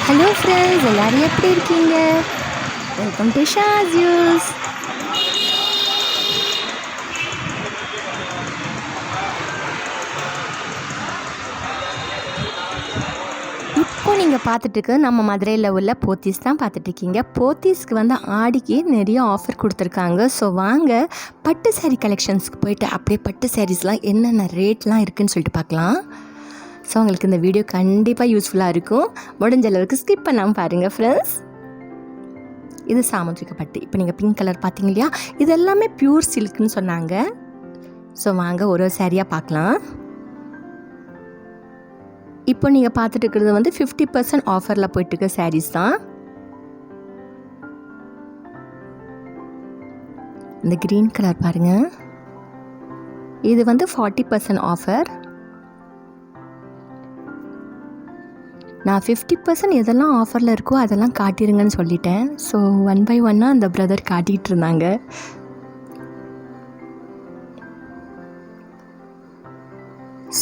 Hello friends, எல்லோரும் எப்படி இருக்கீங்க? வெல்கம் டு ஷாஸ் யூஸ். இப்போ நீங்கள் பார்த்துட்டு நம்ம மதுரையில் உள்ள போத்தீஸ் தான் பார்த்துட்ருக்கீங்க. போத்தீஸ்க்கு ஆடிக்கு நிறைய ஆஃபர் கொடுத்துருக்காங்க. ஸோ வாங்க பட்டு சாரீ கலெக்ஷன்ஸ்க்கு போயிட்டு அப்படியே பட்டு சாரீஸ்லாம் என்னென்ன ரேட்லாம் இருக்குதுன்னு சொல்லிட்டு பார்க்கலாம். ஸோ உங்களுக்கு இந்த வீடியோ கண்டிப்பாக யூஸ்ஃபுல்லாக இருக்கும். முடிஞ்ச அளவுக்கு ஸ்கிப் பண்ணாமல் பாருங்கள் ஃப்ரெண்ட்ஸ். இது சாமுத்திரிக பட்டு. இப்போ நீங்கள் பிங்க் கலர் பார்த்தீங்க இல்லையா, இது எல்லாமே பியூர் சில்க்குன்னு சொன்னாங்க. ஸோ வாங்க ஒரு சாரியாக பார்க்கலாம். இப்போ நீங்கள் பார்த்துட்டு இருக்கிறது 50% ஆஃபரில் போயிட்டுருக்க சாரீஸ் தான். இந்த க்ரீன் கலர் பாருங்கள், இது 40% ஆஃபர். நான் 50% எதெல்லாம் ஆஃபரில் இருக்கோ அதெல்லாம் காட்டிடுங்கன்னு சொல்லிட்டேன். ஸோ 1 by 1 அந்த பிரதர் காட்டிகிட்டு இருந்தாங்க.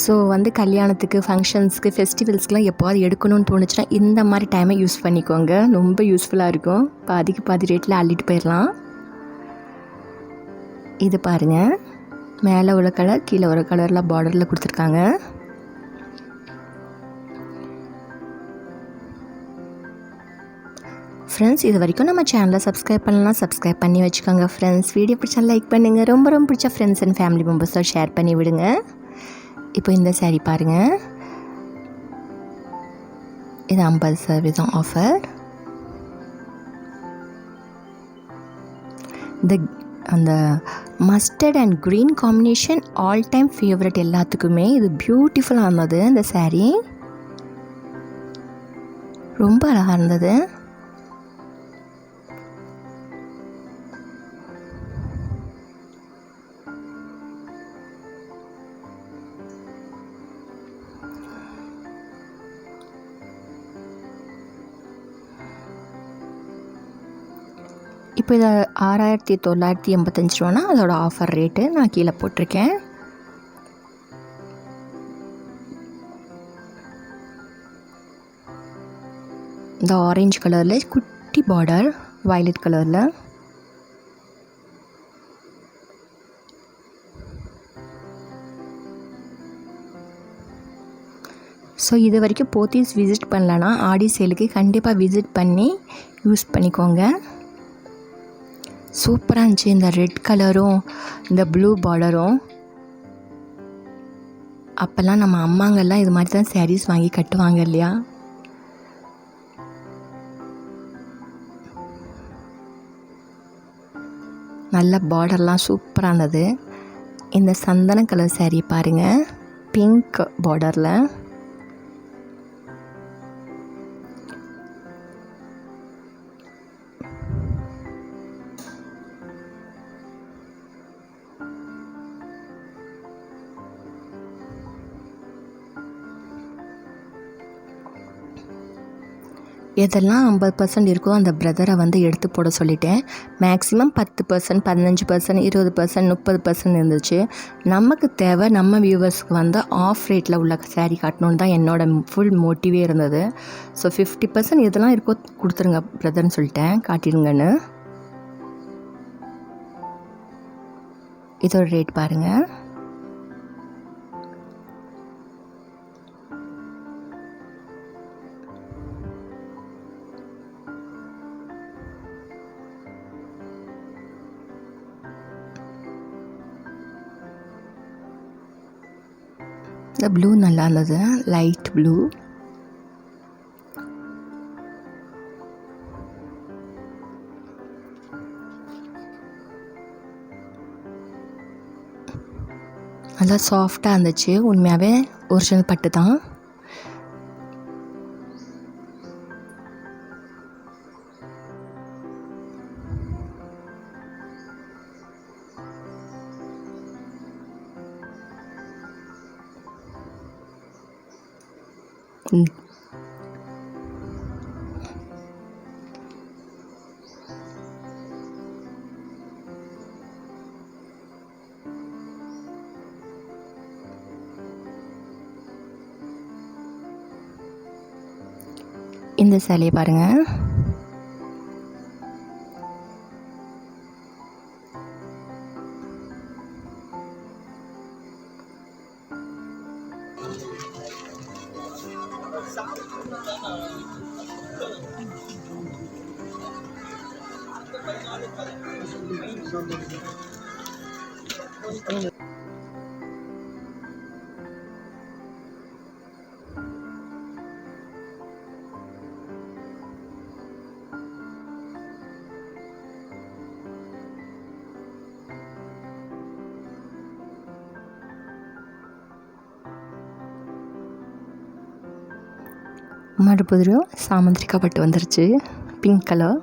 ஸோ கல்யாணத்துக்கு, ஃபங்க்ஷன்ஸ்க்கு, ஃபெஸ்டிவல்ஸ்க்கெலாம் எப்போது எடுக்கணும்னு தோணுச்சுன்னா இந்த மாதிரி டைமை யூஸ் பண்ணிக்கோங்க. ரொம்ப யூஸ்ஃபுல்லாக இருக்கும். பாதிக்கு பாதி ரேட்டில் அள்ளிட்டு போயிடலாம். இது பாருங்கள், மேலே உள்ள கலர் கீழே ஒரு கலரில் பார்டரில் கொடுத்துருக்காங்க. ஃப்ரெண்ட்ஸ், இது வரைக்கும் நம்ம சேனலை சப்ஸ்கிரைப் பண்ணலாம், சப்ஸ்கிரைப் பண்ணி வச்சுக்கோங்க ஃப்ரெண்ட்ஸ். வீடியோ பிடிச்சா லைக் பண்ணுங்கள். ரொம்ப ரொம்ப பிடிச்ச ஃப்ரெண்ட்ஸ் அண்ட் ஃபேமிலி மெம்பர்ஸோட ஷேர் பண்ணி விடுங்க. இப்போ இந்த சாரீ பாருங்கள், இது 50% ஆஃபர். அந்த mustard and green combination all time favourite எல்லாத்துக்குமே. இது பியூட்டிஃபுல்லாக இருந்தது. இந்த சாரீ ரொம்ப அழகாக இருந்தது. இப்போ இது 6985 ரூபானா அதோட ஆஃபர் ரேட்டு நான் கீழே போட்டிருக்கேன். இந்த ஆரஞ்சு கலரில் குட்டி பார்டர், வயலட் கலரில். ஸோ இது வரைக்கும் போத்தீஸ் விசிட் பண்ணலன்னா ஆடி சேலுக்கு கண்டிப்பாக விசிட் பண்ணி யூஸ் பண்ணிக்கோங்க. சூப்பராக இருந்துச்சு. இந்த ரெட் கலரும் இந்த ப்ளூ பார்டரும். அப்போல்லாம் நம்ம அம்மாங்கெல்லாம் இது மாதிரி தான் சாரீஸ் வாங்கி கட்டுவாங்க இல்லையா. நல்ல பார்டர்லாம் சூப்பராக இருந்தது. இந்த சந்தன கலர் சாரீ பாருங்கள், பிங்க் பார்டரில். எதெல்லாம் 50% இருக்கோ அந்த பிரதரை எடுத்து போட சொல்லிட்டேன். மேக்ஸிமம் 10%, 15%, 20%, 30% இருந்துச்சு. நமக்கு தேவை நம்ம வியூவர்ஸ்க்கு ஆஃப் ரேட்டில் உள்ள சாரீ காட்டணுன்னு தான் என்னோட ஃபுல் மோட்டிவே இருந்தது. ஸோ 50% எதெல்லாம் இருக்கோ கொடுத்துருங்க பிரதர்னு சொல்லிட்டேன், காட்டிடுங்கன்னு. இதோட ரேட் பாருங்கள். இந்த ப்ளூ நல்லா இருந்தது, லைட் ப்ளூ. நல்லா சாஃப்டாக இருந்துச்சு. உண்மையாகவே ஒரிஜினல் பட்டு தான். இந்த சேலையை பாருங்கள். மறுபடியும் சாமந்திரிக்கா பட்டு வந்துருச்சு, பிங்க் கலர்.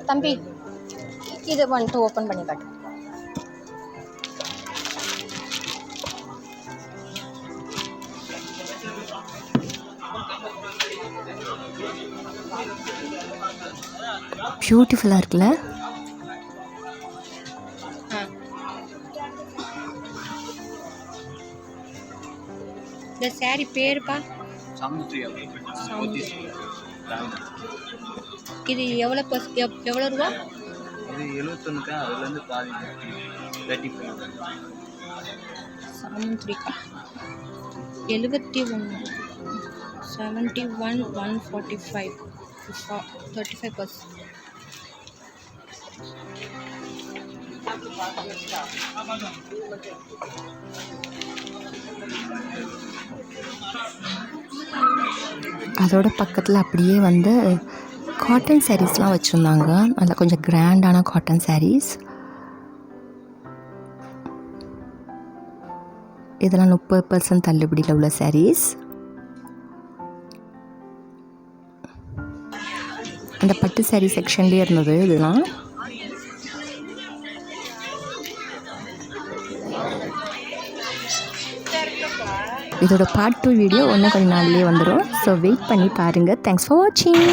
தம்பி இது வந்துட்டு ஓப்பன் பண்ணி காட்டு. பியூட்டிஃபுல்லாக இருக்குல்ல. இந்த சாரி பேருப்பா இது எவ்வளோ எவ்வளோ ரூபா? இது 71, அதுலேருந்து பாதி 35. சாமுத்ரிகா 71, 71, 145, 35%. அதோட பக்கத்தில் அப்படியே வந்து காட்டன் சாரீஸ்லாம் வச்சுருந்தாங்க. அதில் கொஞ்சம் கிராண்டான காட்டன் சாரீஸ். இதெல்லாம் 30% தள்ளுபடியில் உள்ள சாரீஸ். அந்த பட்டு சாரீ செக்ஷன்லேயே இருந்தது இதெல்லாம். இதோட பார்ட் 2 வீடியோ இன்னும் கொஞ்சம் நாள்லேயே வந்துடும். ஸோ வெயிட் பண்ணி பாருங்கள். தேங்க்ஸ் ஃபார் வாட்சிங்.